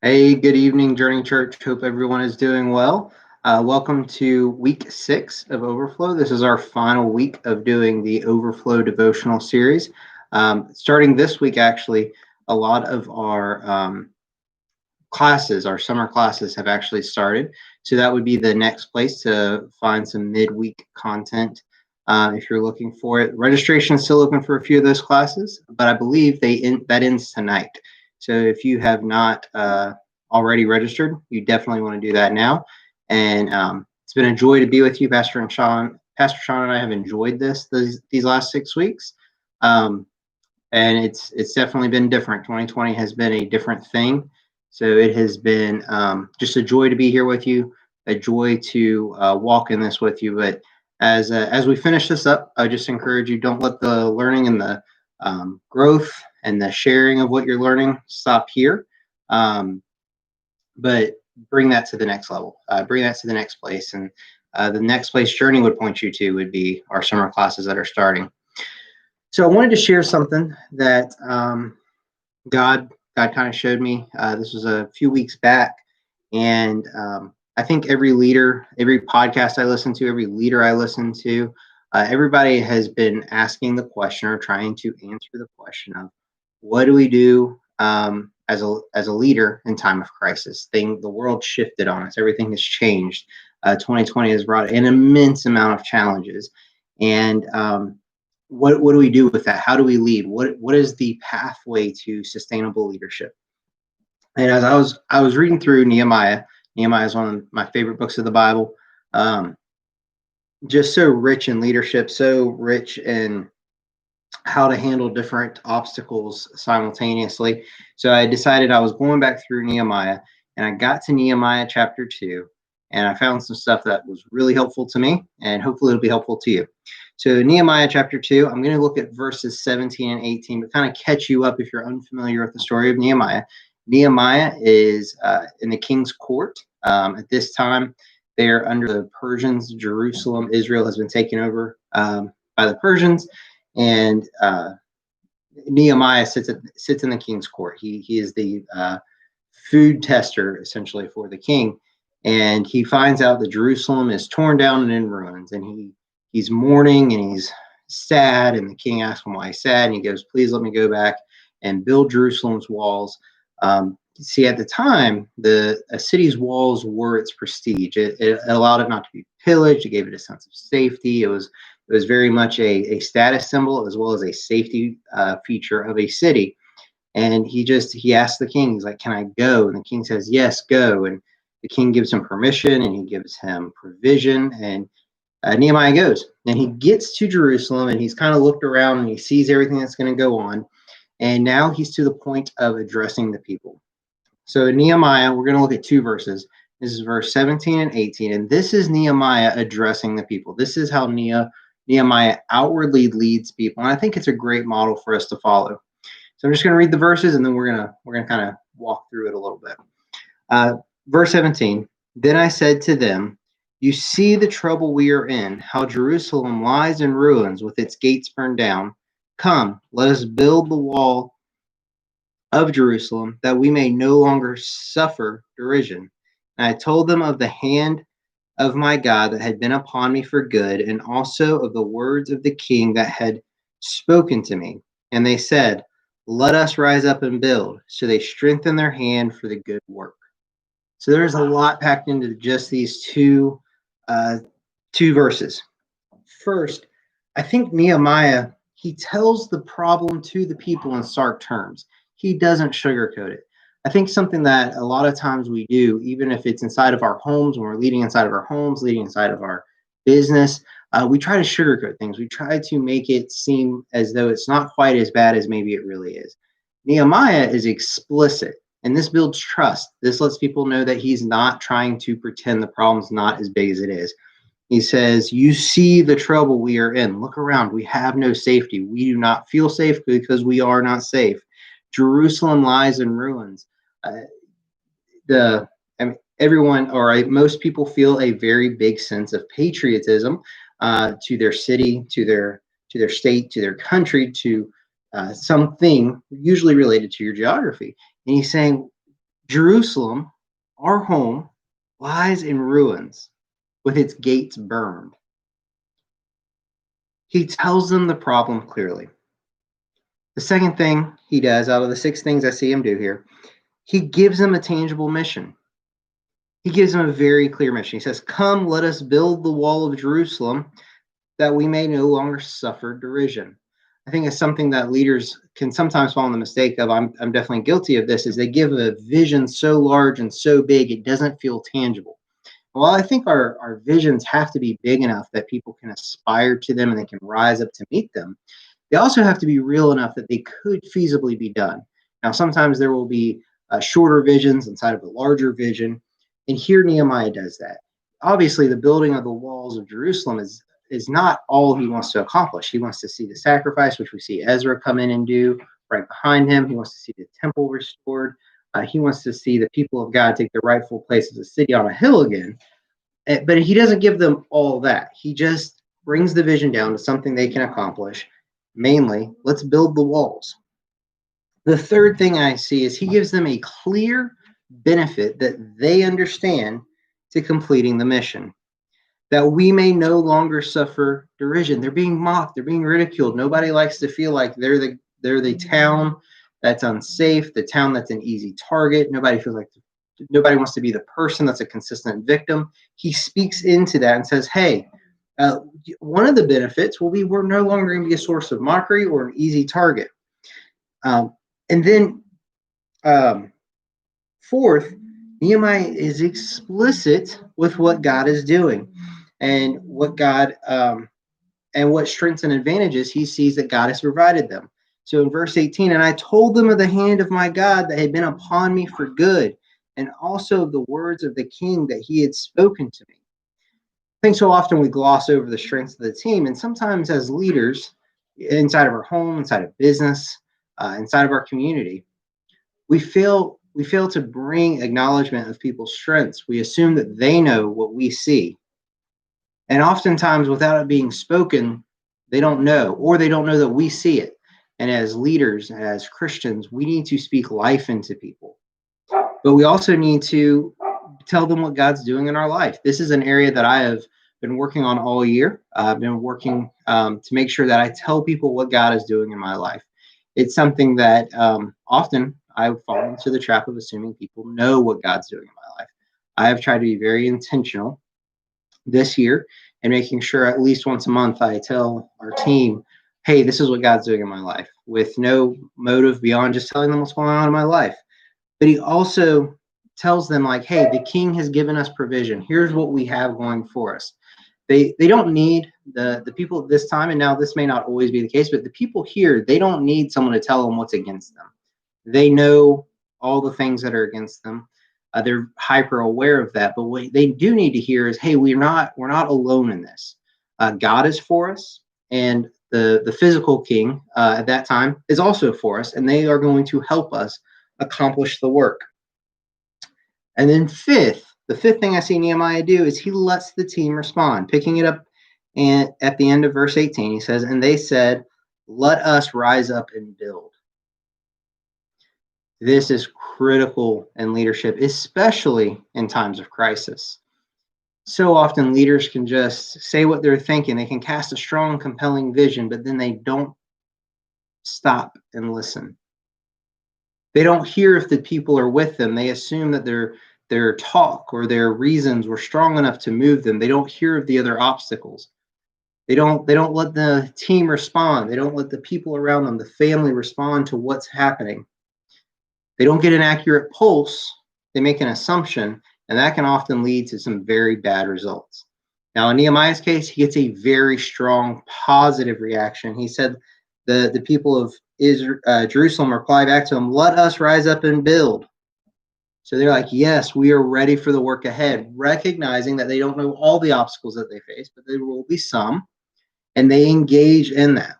Hey, good evening, Journey Church. Hope everyone is doing well. Welcome to week 6 of Overflow. This is our final week of doing the Overflow devotional series. Starting this week, actually, a lot of our classes, our summer classes, have actually started. So that would be the next place to find some midweek content if you're looking for it. Registration is still open for a few of those classes, but I believe that ends tonight. So if you have not already registered, you definitely want to do that now. And it's been a joy to be with you, Pastor and Sean. Pastor Sean and I have enjoyed these last 6 weeks, and it's definitely been different. 2020 has been a different thing, so it has been just a joy to be here with you, a joy to walk in this with you. But as we finish this up, I just encourage you, don't let the learning and the growth and the sharing of what you're learning stop here, but bring that to the next level, bring that to the next place. And the next place Journey would point you to would be our summer classes that are starting. So I wanted to share something that God kind of showed me. This was a few weeks back, and I think every leader, every podcast I listen to, every leader I listen to, everybody has been asking the question or trying to answer the question of what do we do as a leader in time of crisis? The world shifted on us. Everything has changed. 2020 has brought an immense amount of challenges, and what do we do with that? How do we lead? What is the pathway to sustainable leadership? And as I was reading through Nehemiah. Nehemiah is one of my favorite books of the Bible. Just so rich in leadership, so rich in how to handle different obstacles simultaneously. So I decided I was going back through Nehemiah, and I got to Nehemiah chapter 2, and I found some stuff that was really helpful to me, and hopefully it'll be helpful to you. So Nehemiah chapter 2, I'm going to look at verses 17 and 18, but kind of catch you up if you're unfamiliar with the story of Nehemiah. Nehemiah is in the king's court. At this time, they're under the Persians. Jerusalem, Israel has been taken over by the Persians, and Nehemiah sits in the king's court. He is the food tester, essentially, for the king, and he finds out that Jerusalem is torn down and in ruins, and he's mourning and he's sad. And the king asks him why he's sad, and he goes, "Please let me go back and build Jerusalem's walls." See, at the time, a city's walls were its prestige. It allowed it not to be pillaged. It gave it a sense of safety. It was very much a status symbol as well as a safety feature of a city. And he asked the king, he's like, "Can I go?" And the king says, "Yes, go." And the king gives him permission, and he gives him provision, and Nehemiah goes. And he gets to Jerusalem, and he's kind of looked around, and he sees everything that's going to go on. And now he's to the point of addressing the people. So in Nehemiah, we're going to look at 2 verses. This is verse 17 and 18. And this is Nehemiah addressing the people. This is how Nehemiah outwardly leads people. And I think it's a great model for us to follow. So I'm just going to read the verses, and then we're going to kind of walk through it a little bit. Verse 17. Then I said to them, "You see the trouble we are in, how Jerusalem lies in ruins with its gates burned down. Come, let us build the wall of Jerusalem, that we may no longer suffer derision." And I told them of the hand of my God that had been upon me for good, and also of the words of the king that had spoken to me. And they said, "Let us rise up and build." So they strengthened their hand for the good work. So there's a lot packed into just these two verses. First, I think Nehemiah, he tells the problem to the people in stark terms. He doesn't sugarcoat it. I think something that a lot of times we do, even if it's inside of our homes, when we're leading inside of our homes, leading inside of our business, we try to sugarcoat things. We try to make it seem as though it's not quite as bad as maybe it really is. Nehemiah is explicit, and this builds trust. This lets people know that he's not trying to pretend the problem's not as big as it is. He says, "You see the trouble we are in. Look around. We have no safety. We do not feel safe because we are not safe. Jerusalem lies in ruins." Everyone, or most people, feel a very big sense of patriotism to their city, to their state, to their country, to something usually related to your geography. And he's saying, Jerusalem, our home, lies in ruins with its gates burned. He tells them the problem clearly. The second thing he does, out of the 6 things I see him do here, he gives them a tangible mission. He gives them a very clear mission. He says, "Come, let us build the wall of Jerusalem that we may no longer suffer derision." I think it's something that leaders can sometimes fall in the mistake of. I'm definitely guilty of this, is they give a vision so large and so big, it doesn't feel tangible. Well, I think our visions have to be big enough that people can aspire to them and they can rise up to meet them. They also have to be real enough that they could feasibly be done. Now, sometimes there will be shorter visions inside of a larger vision, and here Nehemiah does that. Obviously, the building of the walls of Jerusalem is not all he wants to accomplish. He wants to see the sacrifice, which we see Ezra come in and do right behind him. He wants to see the temple restored. He wants to see the people of God take their rightful place as a city on a hill again. But he doesn't give them all that. He just brings the vision down to something they can accomplish. Mainly, let's build the walls. The third thing I see is he gives them a clear benefit that they understand to completing the mission, that we may no longer suffer derision. They're being mocked. They're being ridiculed. Nobody likes to feel like they're the town that's unsafe, the town that's an easy target. Nobody wants to be the person that's a consistent victim. He speaks into that and says, hey, one of the benefits will be we're no longer going to be a source of mockery or an easy target. And then fourth, Nehemiah is explicit with what God is doing and what God and what strengths and advantages he sees that God has provided them. So in verse 18, "And I told them of the hand of my God that had been upon me for good, and also of the words of the king that he had spoken to me." I think so often we gloss over the strengths of the team, and sometimes as leaders inside of our home, inside of business, inside of our community, we fail to bring acknowledgement of people's strengths. We assume that they know what we see, and oftentimes without it being spoken, they don't know, or they don't know that we see it. And as leaders, as Christians, we need to speak life into people, but we also need to tell them what God's doing in our life. This is an area that I have been working on all year. I've been working to make sure that I tell people what God is doing in my life. It's something that often I fall into the trap of assuming people know what God's doing in my life. I have tried to be very intentional this year and making sure at least once a month I tell our team, hey, this is what God's doing in my life, with no motive beyond just telling them what's going on in my life. But he also tells them, like, hey, the king has given us provision. Here's what we have going for us. They don't need the people at this time, and now this may not always be the case, but the people here, they don't need someone to tell them what's against them. They know all the things that are against them. They're hyper aware of that. But what they do need to hear is, hey, we're not alone in this. God is for us, and the physical king at that time is also for us, and they are going to help us accomplish the work. And then the fifth thing I see Nehemiah do is he lets the team respond. Picking it up and at the end of verse 18, he says, "And they said, let us rise up and build." This is critical in leadership, especially in times of crisis. So often leaders can just say what they're thinking. They can cast a strong, compelling vision, but then they don't stop and listen. They don't hear if the people are with them. They assume that their talk or their reasons were strong enough to move them. They don't hear of the other obstacles. They don't let the team respond. They don't let the people around them, the family, respond to what's happening. They don't get an accurate pulse. They make an assumption, and that can often lead to some very bad results. Now, in Nehemiah's case, he gets a very strong, positive reaction. He said the people of Jerusalem reply back to him, "Let us rise up and build." So they're like, yes, we are ready for the work ahead, recognizing that they don't know all the obstacles that they face, but there will be some, and they engage in that.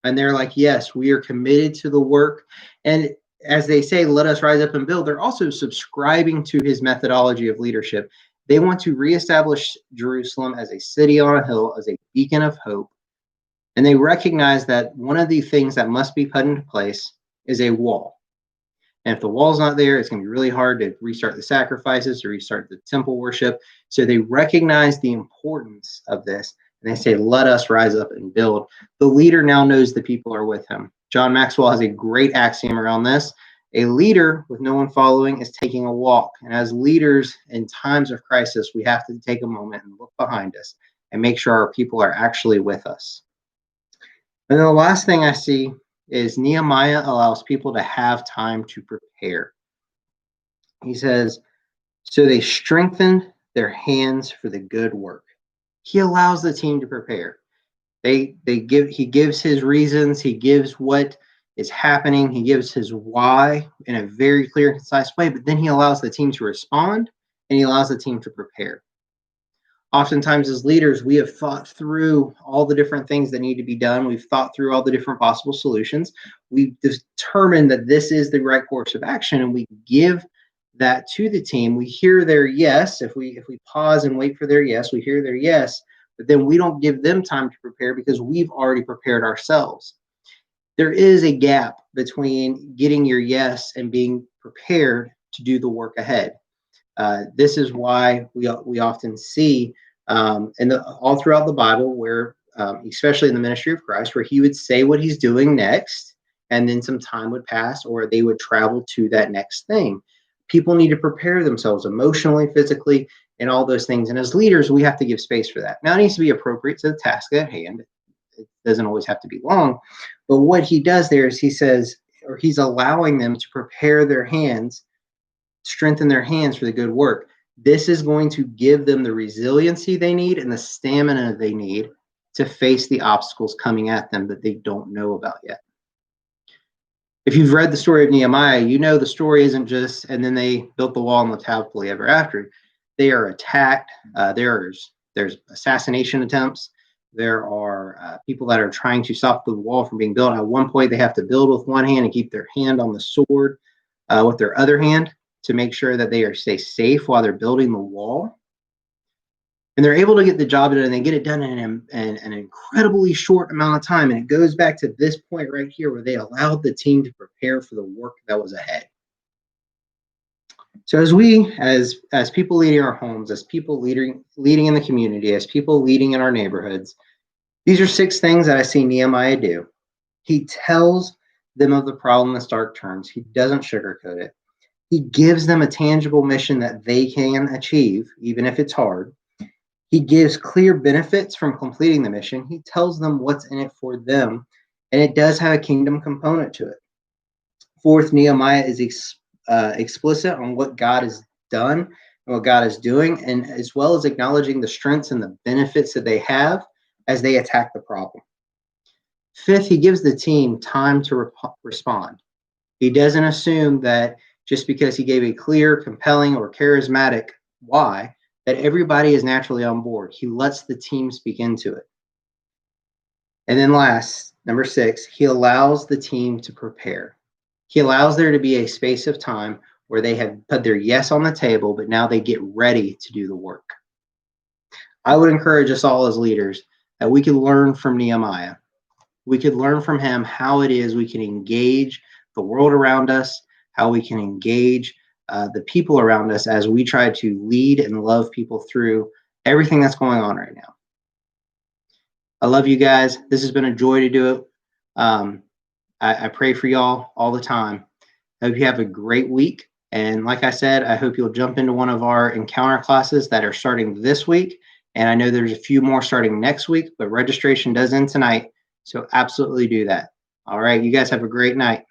And they're like, yes, we are committed to the work. And as they say, let us rise up and build, they're also subscribing to his methodology of leadership. They want to reestablish Jerusalem as a city on a hill, as a beacon of hope. And they recognize that one of the things that must be put into place is a wall. And if the wall's not there, it's going to be really hard to restart the sacrifices, to restart the temple worship. So they recognize the importance of this. And they say, let us rise up and build. The leader now knows the people are with him. John Maxwell has a great axiom around this. A leader with no one following is taking a walk. And as leaders in times of crisis, we have to take a moment and look behind us and make sure our people are actually with us. And then the last thing I see is Nehemiah allows people to have time to prepare. He says, so they strengthened their hands for the good work. He allows the team to prepare. He gives his reasons, he gives what is happening, he gives his why in a very clear and concise way, but then he allows the team to respond and he allows the team to prepare. Oftentimes as leaders, we have thought through all the different things that need to be done. We've thought through all the different possible solutions. We've determined that this is the right course of action, and we give that to the team. We hear their yes. If we pause and wait for their yes, we hear their yes, but then we don't give them time to prepare because we've already prepared ourselves. There is a gap between getting your yes and being prepared to do the work ahead. This is why we often see all throughout the Bible where, especially in the ministry of Christ, where he would say what he's doing next, and then some time would pass, or they would travel to that next thing. People need to prepare themselves emotionally, physically, and all those things. And as leaders, we have to give space for that. Now, it needs to be appropriate to the task at hand. It doesn't always have to be long. But what he does there is he says, or he's allowing them to prepare their hands, strengthen their hands for the good work. This is going to give them the resiliency they need and the stamina they need to face the obstacles coming at them that they don't know about yet. If you've read the story of Nehemiah, you know the story isn't just, and then they built the wall and lived happily ever after. They are attacked. There's assassination attempts. There are people that are trying to stop the wall from being built. At one point, they have to build with one hand and keep their hand on the sword with their other hand to make sure that they stay safe while they're building the wall. And they're able to get the job done, and they get it done in an incredibly short amount of time. And it goes back to this point right here where they allowed the team to prepare for the work that was ahead. So as people leading our homes, as people leading in the community, as people leading in our neighborhoods, these are 6 things that I see Nehemiah do. He tells them of the problem in stark terms. He doesn't sugarcoat it. He gives them a tangible mission that they can achieve, even if it's hard. He gives clear benefits from completing the mission. He tells them what's in it for them, and it does have a kingdom component to it. Fourth, Nehemiah is explicit on what God has done and what God is doing, and as well as acknowledging the strengths and the benefits that they have as they attack the problem. Fifth, he gives the team time to respond. He doesn't assume that just because he gave a clear, compelling, or charismatic why, that everybody is naturally on board. He lets the team speak into it. And then last, number 6, he allows the team to prepare. He allows there to be a space of time where they have put their yes on the table, but now they get ready to do the work. I would encourage us all as leaders that we can learn from Nehemiah. We could learn from him how it is we can engage the world around us, how we can engage the people around us as we try to lead and love people through everything that's going on right now. I love you guys. This has been a joy to do it. I pray for y'all all the time. I hope you have a great week. And like I said, I hope you'll jump into one of our encounter classes that are starting this week. And I know there's a few more starting next week, but registration does end tonight. So absolutely do that. All right. You guys have a great night.